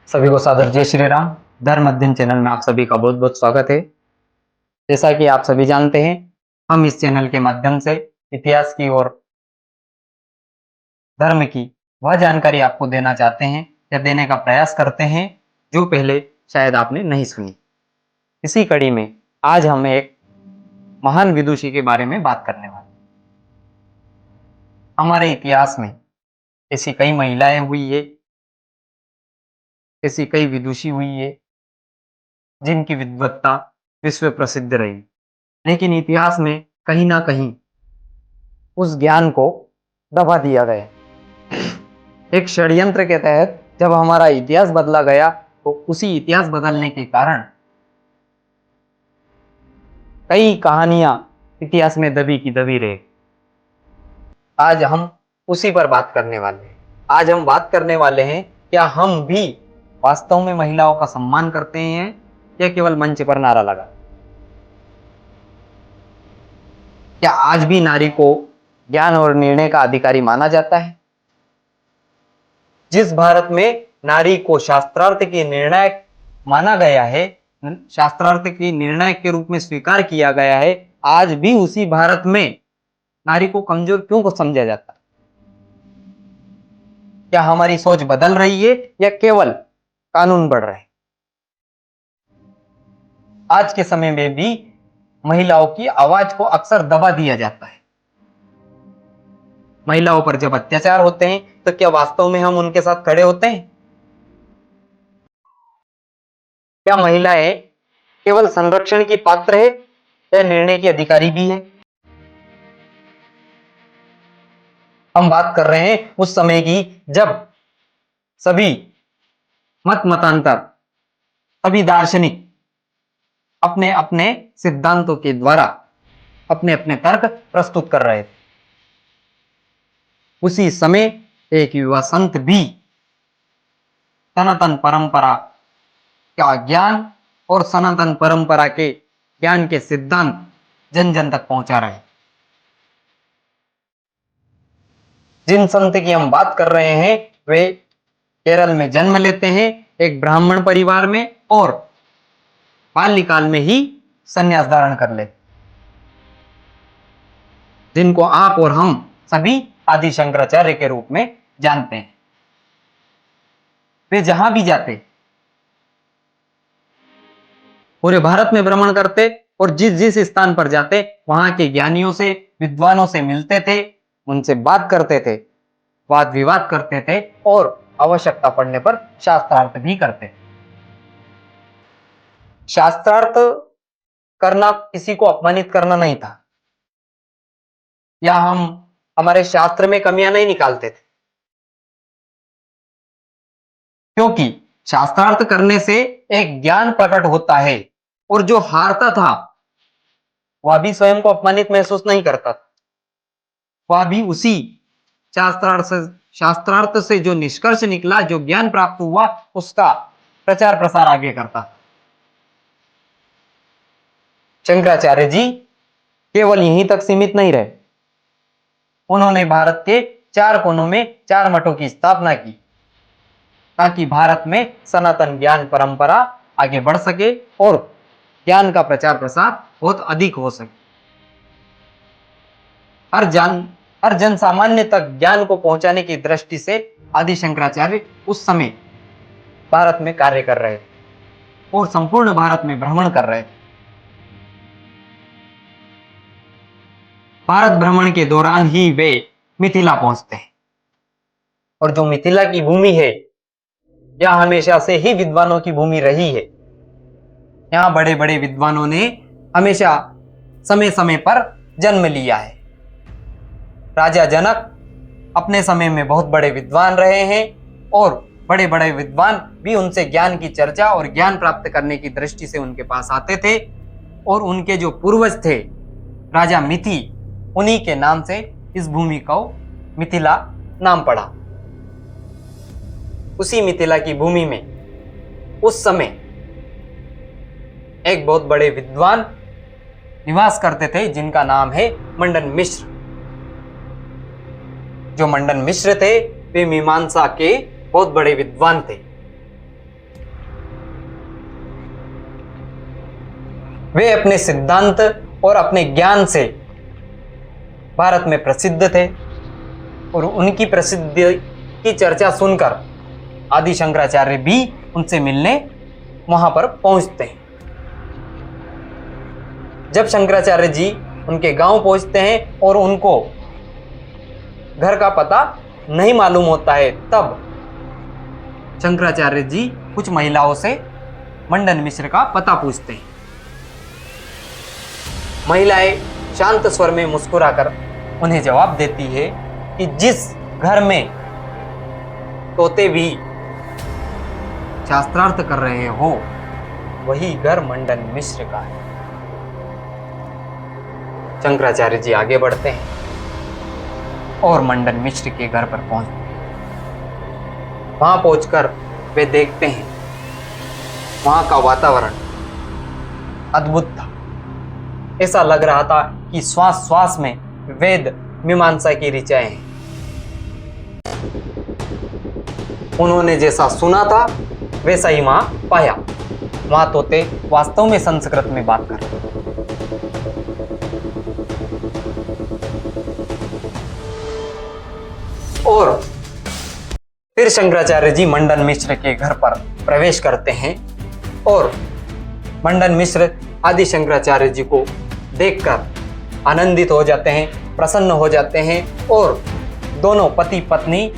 सभी को सादर जय श्री राम। धर्म अध्ययन चैनल में आप सभी का बहुत बहुत स्वागत है। जैसा कि आप सभी जानते हैं, हम इस चैनल के माध्यम से इतिहास की और धर्म की वह जानकारी आपको देना चाहते हैं या देने का प्रयास करते हैं जो पहले शायद आपने नहीं सुनी। इसी कड़ी में आज हम एक महान विदुषी के बारे में बात करने वाले हैं। हमारे इतिहास में ऐसी कई महिलाएं हुई है, ऐसी कई विदुषी हुई है जिनकी विद्वत्ता विश्व प्रसिद्ध रही, लेकिन इतिहास में कहीं ना कहीं उस ज्ञान को दबा दिया गया। एक षड्यंत्र के तहत जब हमारा इतिहास बदला गया तो उसी इतिहास बदलने के कारण कई कहानियां इतिहास में दबी की दबी रहे। आज हम उसी पर बात करने वाले हैं। आज हम बात करने वाले हैं, क्या हम भी वास्तव में महिलाओं का सम्मान करते हैं या केवल मंच पर नारा लगा? क्या आज भी नारी को ज्ञान और निर्णय का अधिकारी माना जाता है? जिस भारत में नारी को शास्त्रार्थ के निर्णायक माना गया है, शास्त्रार्थ के निर्णायक के रूप में स्वीकार किया गया है, आज भी उसी भारत में नारी को कमजोर क्यों को समझा जाता है? क्या हमारी सोच बदल रही है या केवल कानून बढ़ रहे हैं? आज के समय में भी महिलाओं की आवाज को अक्सर दबा दिया जाता है। महिलाओं पर जब अत्याचार होते हैं तो क्या वास्तव में हम उनके साथ खड़े होते हैं? क्या महिलाएं केवल संरक्षण की पात्र है या निर्णय की अधिकारी भी है? हम बात कर रहे हैं उस समय की जब सभी मतांतर, सभी दार्शनिक अपने अपने सिद्धांतों के द्वारा अपने अपने तर्क प्रस्तुत कर रहे थे। उसी समय एक युवा संत भी सनातन परंपरा का ज्ञान और सनातन परंपरा के ज्ञान के सिद्धांत जन जन तक पहुंचा रहे। जिन संत की हम बात कर रहे हैं वे केरल में जन्म लेते हैं एक ब्राह्मण परिवार में और बाल्यकाल में ही संन्यास धारण कर लेते, जिनको आप और हम सभी आदि शंकराचार्य के रूप में जानते हैं। वे जहां भी जाते पूरे भारत में भ्रमण करते और जिस जिस स्थान पर जाते वहां के ज्ञानियों से, विद्वानों से मिलते थे, उनसे बात करते थे, वाद विवाद करते थे और आवश्यकता पड़ने पर शास्त्रार्थ भी करते। शास्त्रार्थ करना किसी को अपमानित करना नहीं था, या हम हमारे शास्त्र में कमियां नहीं निकालते थे, क्योंकि शास्त्रार्थ करने से एक ज्ञान प्रकट होता है और जो हारता था वह भी स्वयं को अपमानित महसूस नहीं करता था। वह भी उसी शास्त्रार्थ से जो निष्कर्ष निकला, जो ज्ञान प्राप्त हुआ, उसका प्रचार प्रसार आगे करता था। शंकराचार्य जी केवल यहीं तक सीमित नहीं रहे। उन्होंने भारत के 4 कोनों में 4 मठों की स्थापना की ताकि भारत में सनातन ज्ञान परंपरा आगे बढ़ सके और ज्ञान का प्रचार प्रसार बहुत अधिक हो सके। हर जन सामान्य तक ज्ञान को पहुंचाने की दृष्टि से आदि शंकराचार्य उस समय भारत में कार्य कर रहे थे और संपूर्ण भारत में भ्रमण कर रहे थे। भारत भ्रमण के दौरान ही वे मिथिला पहुंचते हैं और जो मिथिला की भूमि है यह हमेशा से ही विद्वानों की भूमि रही है। यहां बड़े बड़े विद्वानों ने हमेशा समय समय पर जन्म लिया है। राजा जनक अपने समय में बहुत बड़े विद्वान रहे हैं और बड़े बड़े विद्वान भी उनसे ज्ञान की चर्चा और ज्ञान प्राप्त करने की दृष्टि से उनके पास आते थे और उनके जो पूर्वज थे राजा मिथि, उन्हीं के नाम से इस भूमि को मिथिला नाम पड़ा। उसी मिथिला की भूमि में उस समय एक बहुत बड़े विद्वान निवास करते थे जिनका नाम है मंडन मिश्र। जो मंडन मिश्र थे वे मीमांसा के बहुत बड़े विद्वान थे। वे अपने सिद्धांत और अपने ज्ञान से भारत में प्रसिद्ध थे और उनकी प्रसिद्धि की चर्चा सुनकर आदि शंकराचार्य भी उनसे मिलने वहां पर पहुंचते हैं। जब शंकराचार्य जी उनके गांव पहुंचते हैं और उनको घर का पता नहीं मालूम होता है, तब शंकराचार्य जी कुछ महिलाओं से मंडन मिश्र का पता पूछते हैं। महिलाएं शांत स्वर में मुस्कुराकर उन्हें जवाब देती है कि जिस घर में तोते भी शास्त्रार्थ कर रहे हो वही घर मंडन मिश्र का है। शंकराचार्य जी आगे बढ़ते हैं और मंडन मिश्र के घर पर पहुंचते हैं। वहां पहुंचकर वे देखते हैं वहां का वातावरण अद्भुत था। ऐसा लग रहा था कि श्वास श्वास में वेद मीमांसा की ऋचाएं हैं। उन्होंने जैसा सुना था वैसा ही वहां पाया। वहां तोते वास्तव में संस्कृत में बात कर रहे थे। और फिर शंकराचार्य जी मंडन मिश्र के घर पर प्रवेश करते हैं और मंडन मिश्र आदि शंकराचार्य जी को देखकर आनंदित हो जाते हैं, प्रसन्न हो जाते हैं और दोनों पति पत्नी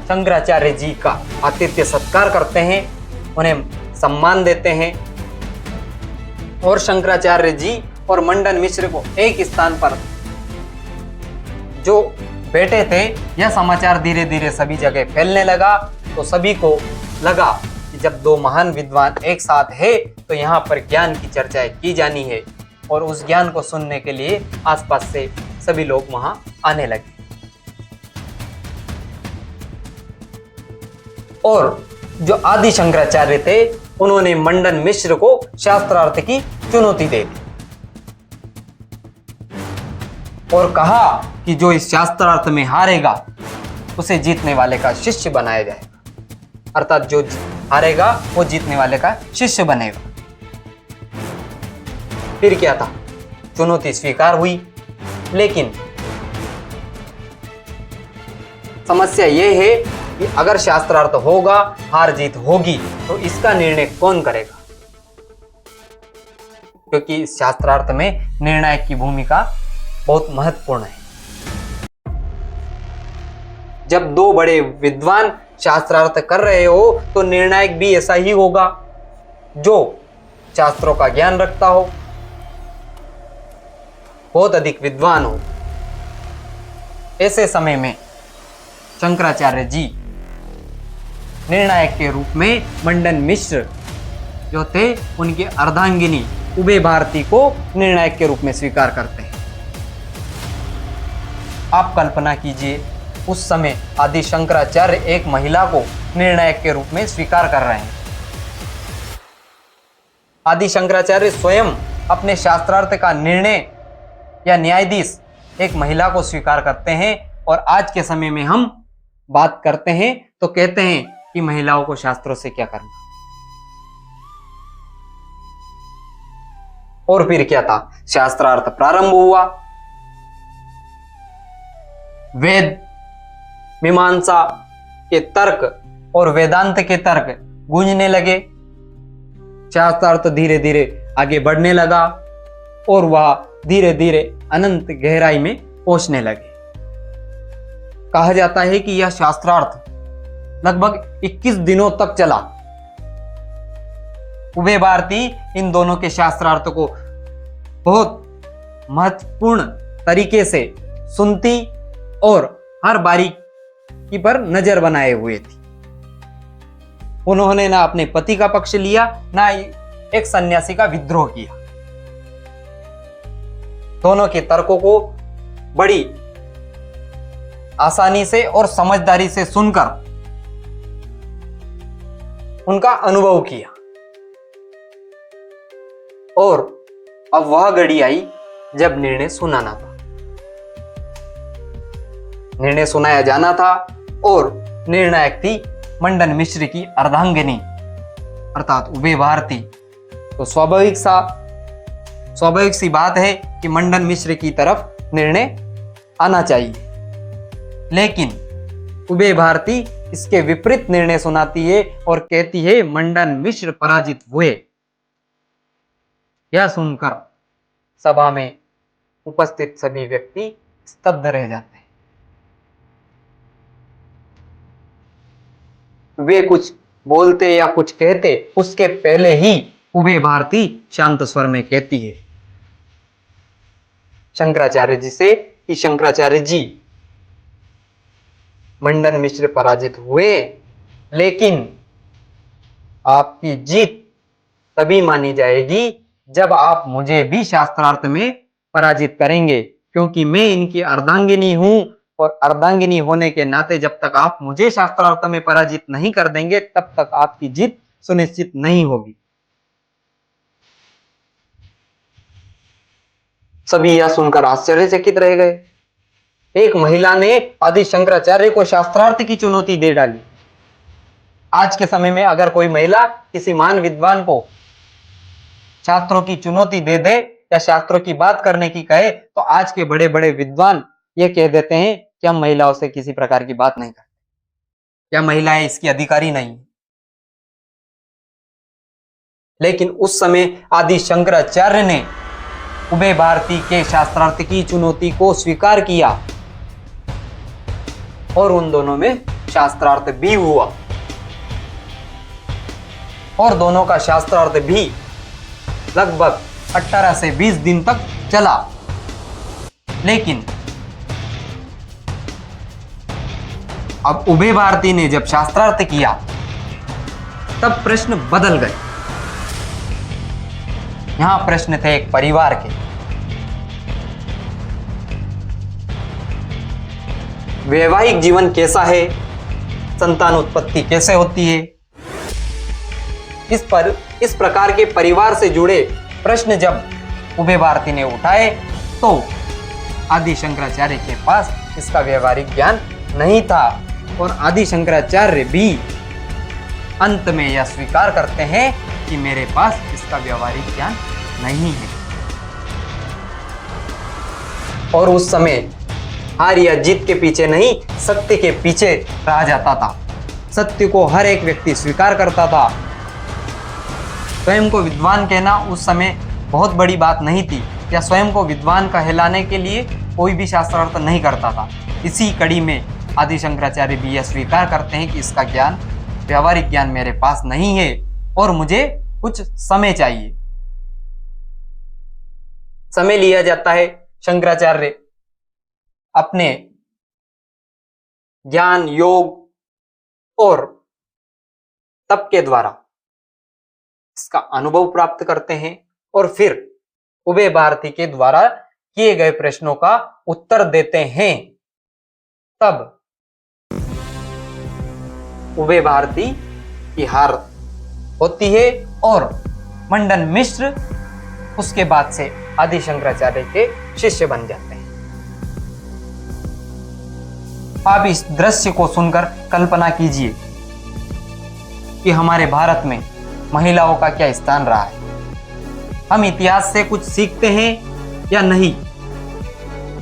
शंकराचार्य जी का आतिथ्य सत्कार करते हैं, उन्हें सम्मान देते हैं और शंकराचार्य जी और मंडन मिश्र को एक स्थान पर जो बैठे थे यह समाचार धीरे धीरे सभी जगह फैलने लगा। तो सभी को लगा कि जब दो महान विद्वान एक साथ है तो यहाँ पर ज्ञान की चर्चाएं की जानी है और उस ज्ञान को सुनने के लिए आसपास से सभी लोग वहां आने लगे। और जो आदि शंकराचार्य थे उन्होंने मंडन मिश्र को शास्त्रार्थ की चुनौती दे दी और कहा कि जो इस शास्त्रार्थ में हारेगा उसे जीतने वाले का शिष्य बनाया जाएगा, अर्थात जो हारेगा वो जीतने वाले का शिष्य बनेगा। फिर क्या था, चुनौती स्वीकार हुई, लेकिन समस्या यह है कि अगर शास्त्रार्थ होगा, हार जीत होगी, तो इसका निर्णय कौन करेगा? क्योंकि शास्त्रार्थ में निर्णायक की भूमिका बहुत महत्वपूर्ण है। जब दो बड़े विद्वान शास्त्रार्थ कर रहे हो तो निर्णायक भी ऐसा ही होगा जो शास्त्रों का ज्ञान रखता हो, बहुत अधिक विद्वान हो। ऐसे समय में शंकराचार्य जी निर्णायक के रूप में मंडन मिश्र जो थे उनकी अर्धांगिनी उभय भारती को निर्णायक के रूप में स्वीकार करते हैं। आप कल्पना कीजिए उस समय आदि शंकराचार्य एक महिला को निर्णायक के रूप में स्वीकार कर रहे हैं। आदि शंकराचार्य स्वयं अपने शास्त्रार्थ का निर्णय या न्यायाधीश एक महिला को स्वीकार करते हैं और आज के समय में हम बात करते हैं तो कहते हैं कि महिलाओं को शास्त्रों से क्या करना। और फिर क्या था, शास्त्रार्थ प्रारंभ हुआ। वेद मीमांसा के तर्क और वेदांत के तर्क गूंजने लगे। शास्त्रार्थ धीरे धीरे आगे बढ़ने लगा और वह धीरे धीरे अनंत गहराई में पहुंचने लगे। कहा जाता है कि यह शास्त्रार्थ लगभग 21 दिनों तक चला। उभय भारती इन दोनों के शास्त्रार्थ को बहुत महत्वपूर्ण तरीके से सुनती और हर बारीकी पर नजर बनाए हुए थी। उन्होंने ना अपने पति का पक्ष लिया, ना एक सन्यासी का विद्रोह किया। दोनों के तर्कों को बड़ी आसानी से और समझदारी से सुनकर उनका अनुभव किया। और अब वह घड़ी आई जब निर्णय सुनाना था, निर्णय सुनाया जाना था और निर्णायक थी मंडन मिश्र की अर्धांगिनी अर्थात उभय भारती। तो स्वाभाविक सी बात है कि मंडन मिश्र की तरफ निर्णय आना चाहिए, लेकिन उभय भारती इसके विपरीत निर्णय सुनाती है और कहती है मंडन मिश्र पराजित हुए। यह सुनकर सभा में उपस्थित सभी व्यक्ति स्तब्ध रह जाते हैं। वे कुछ बोलते या कुछ कहते उसके पहले ही उभय भारती शांत स्वर में कहती है शंकराचार्य जी से कि शंकराचार्य जी, मंडन मिश्र पराजित हुए, लेकिन आपकी जीत तभी मानी जाएगी जब आप मुझे भी शास्त्रार्थ में पराजित करेंगे, क्योंकि मैं इनकी अर्धांगिनी हूं और अर्धांगिनी होने के नाते जब तक आप मुझे शास्त्रार्थ में पराजित नहीं कर देंगे तब तक आपकी जीत सुनिश्चित नहीं होगी। सभी यह सुनकर आश्चर्यचकित रह गए। एक महिला ने आदि शंकराचार्य को शास्त्रार्थ की चुनौती दे डाली। आज के समय में अगर कोई महिला किसी महान विद्वान को शास्त्रों की चुनौती दे दे या शास्त्रों की बात करने की कहे तो आज के बड़े बड़े विद्वान ये कह देते हैं कि हम महिलाओं से किसी प्रकार की बात नहीं करते या महिलाएं इसकी अधिकारी नहीं। लेकिन उस समय आदि शंकराचार्य ने उभय भारती के शास्त्रार्थ की चुनौती को स्वीकार किया और उन दोनों में शास्त्रार्थ भी हुआ और दोनों का शास्त्रार्थ भी लगभग 18 से 20 दिन तक चला। लेकिन अब उभय भारती ने जब शास्त्रार्थ किया तब प्रश्न बदल गए। यहां प्रश्न थे एक परिवार के। वैवाहिक जीवन कैसा है, संतान उत्पत्ति कैसे होती है, इस प्रकार के परिवार से जुड़े प्रश्न जब उभय भारती ने उठाए तो आदि शंकराचार्य के पास इसका व्यवहारिक ज्ञान नहीं था और आदि शंकराचार्य भी अंत में यह स्वीकार करते हैं कि मेरे पास इसका व्यवहारिक ज्ञान नहीं है। और उस समय हार या जीत के पीछे नहीं, सत्य के पीछे रहा जाता था। सत्य को हर एक व्यक्ति स्वीकार करता था। स्वयं को विद्वान कहना उस समय बहुत बड़ी बात नहीं थी या स्वयं को विद्वान कहलाने के लिए कोई भी शास्त्रार्थ नहीं करता था। इसी कड़ी में आदि शंकराचार्य भी यह स्वीकार करते हैं कि इसका ज्ञान, व्यवहारिक ज्ञान मेरे पास नहीं है और मुझे कुछ समय चाहिए। समय लिया जाता है। शंकराचार्य अपने ज्ञान, योग और तप के द्वारा इसका अनुभव प्राप्त करते हैं और फिर उभय भारती के द्वारा किए गए प्रश्नों का उत्तर देते हैं। तब उभय भारती की हार होती है और मंडन मिश्र उसके बाद से आदि शंकराचार्य के शिष्य बन जाते हैं। आप इस दृश्य को सुनकर कल्पना कीजिए कि हमारे भारत में महिलाओं का क्या स्थान रहा है। हम इतिहास से कुछ सीखते हैं या नहीं?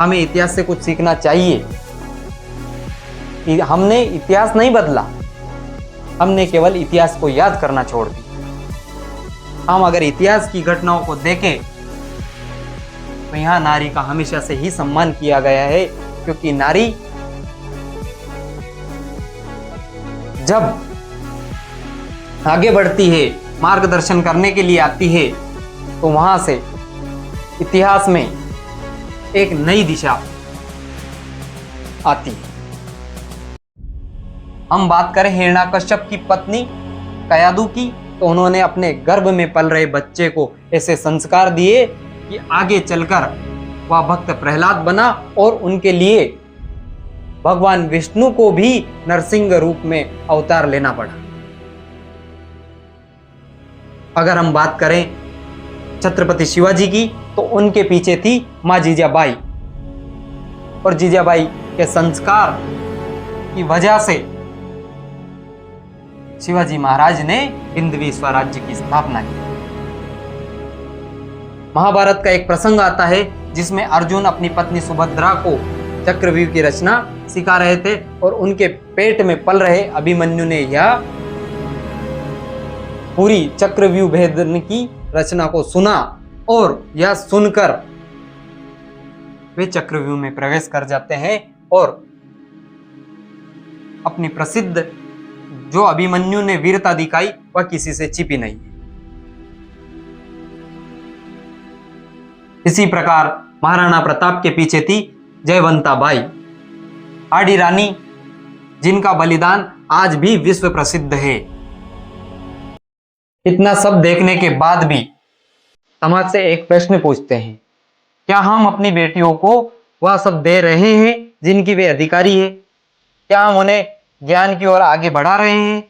हमें इतिहास से कुछ सीखना चाहिए। हमने इतिहास नहीं बदला, हमने केवल इतिहास को याद करना छोड़ दिया। हम अगर इतिहास की घटनाओं को देखें तो यहां नारी का हमेशा से ही सम्मान किया गया है, क्योंकि नारी जब आगे बढ़ती है, मार्गदर्शन करने के लिए आती है, तो वहां से इतिहास में एक नई दिशा आती है। हम बात करें हिरण्याकश्यप की पत्नी कयादु की, तो उन्होंने अपने गर्भ में पल रहे बच्चे को ऐसे संस्कार दिए कि आगे चलकर वह भक्त प्रहलाद बना और उनके लिए भगवान विष्णु को भी नरसिंह रूप में अवतार लेना पड़ा। अगर हम बात करें छत्रपति शिवाजी की, तो उनके पीछे थी मां जीजाबाई और जीजाबाई के संस्कार की वजह से शिवाजी महाराज ने हिंदवी स्वराज्य की स्थापना की। महाभारत का एक प्रसंग आता है जिसमें अर्जुन अपनी पत्नी सुभद्रा को चक्रव्यूह की रचना सिखा रहे थे और उनके पेट में पल रहे अभिमन्यु ने यह पूरी चक्रव्यूह भेदन की रचना को सुना और यह सुनकर वे चक्रव्यूह में प्रवेश कर जाते हैं और अपनी प्रसिद्ध जो अभिमन्यु ने वीरता दिखाई वह किसी से छिपी नहीं। इसी प्रकार महाराणा प्रताप के पीछे थी जयवंता बाई, आड़ी रानी, जिनका बलिदान आज भी विश्व प्रसिद्ध है। इतना सब देखने के बाद भी समाज से एक प्रश्न पूछते हैं, क्या हम अपनी बेटियों को वह सब दे रहे हैं जिनकी वे अधिकारी है? क्या हम उन्हें ज्ञान की ओर आगे बढ़ा रहे हैं,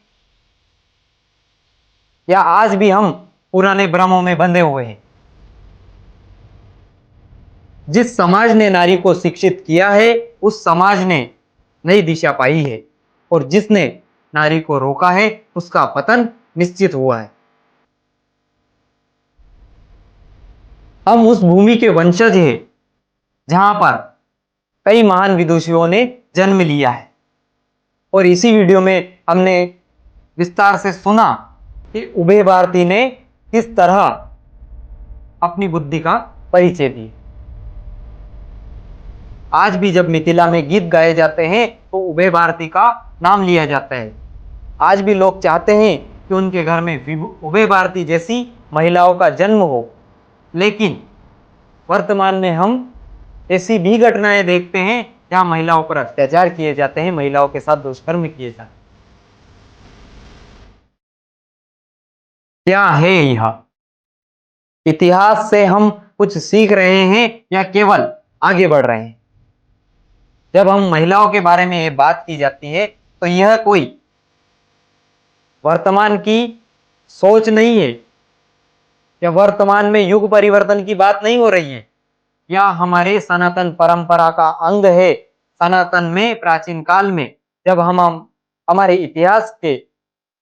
या आज भी हम पुराने भ्रमों में बंधे हुए हैं? जिस समाज ने नारी को शिक्षित किया है उस समाज ने नई दिशा पाई है और जिसने नारी को रोका है उसका पतन निश्चित हुआ है। हम उस भूमि के वंशज हैं जहां पर कई महान विदुषियों ने जन्म लिया है और इसी वीडियो में हमने विस्तार से सुना कि उभय भारती ने किस तरह अपनी बुद्धि का परिचय दिया। आज भी जब मिथिला में गीत गाए जाते हैं तो उभय भारती का नाम लिया जाता है। आज भी लोग चाहते हैं कि उनके घर में उभय भारती जैसी महिलाओं का जन्म हो, लेकिन वर्तमान में हम ऐसी भी घटनाएं देखते हैं जहां महिलाओं पर अत्याचार किए जाते हैं, महिलाओं के साथ दुष्कर्म किए जाते हैं। क्या है यह? इतिहास से हम कुछ सीख रहे हैं या केवल आगे बढ़ रहे हैं? जब हम महिलाओं के बारे में ये बात की जाती है तो यह कोई वर्तमान की सोच नहीं है या वर्तमान में युग परिवर्तन की बात नहीं हो रही है, या हमारे सनातन परंपरा का अंग है। सनातन में प्राचीन काल में जब हम हमारे इतिहास के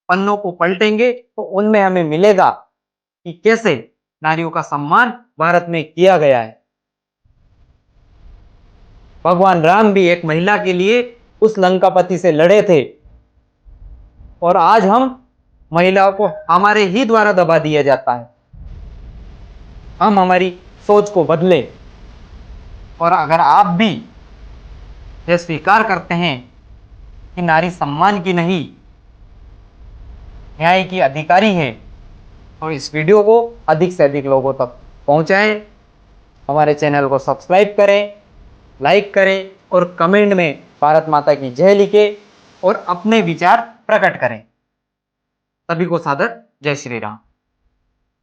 पन्नों को पलटेंगे तो उनमें हमें मिलेगा कि कैसे नारियों का सम्मान भारत में किया गया है। भगवान राम भी एक महिला के लिए उस लंकापति से लड़े थे और आज हम महिलाओं को हमारे ही द्वारा दबा दिया जाता है। हम हमारी सोच को बदले और अगर आप भी यह स्वीकार करते हैं कि नारी सम्मान की नहीं न्याय की अधिकारी है तो इस वीडियो को अधिक से अधिक लोगों तक पहुंचाएं। हमारे चैनल को सब्सक्राइब करें, लाइक करें और कमेंट में भारत माता की जय लिखें और अपने विचार प्रकट करें। सभी को सादर जय श्री राम।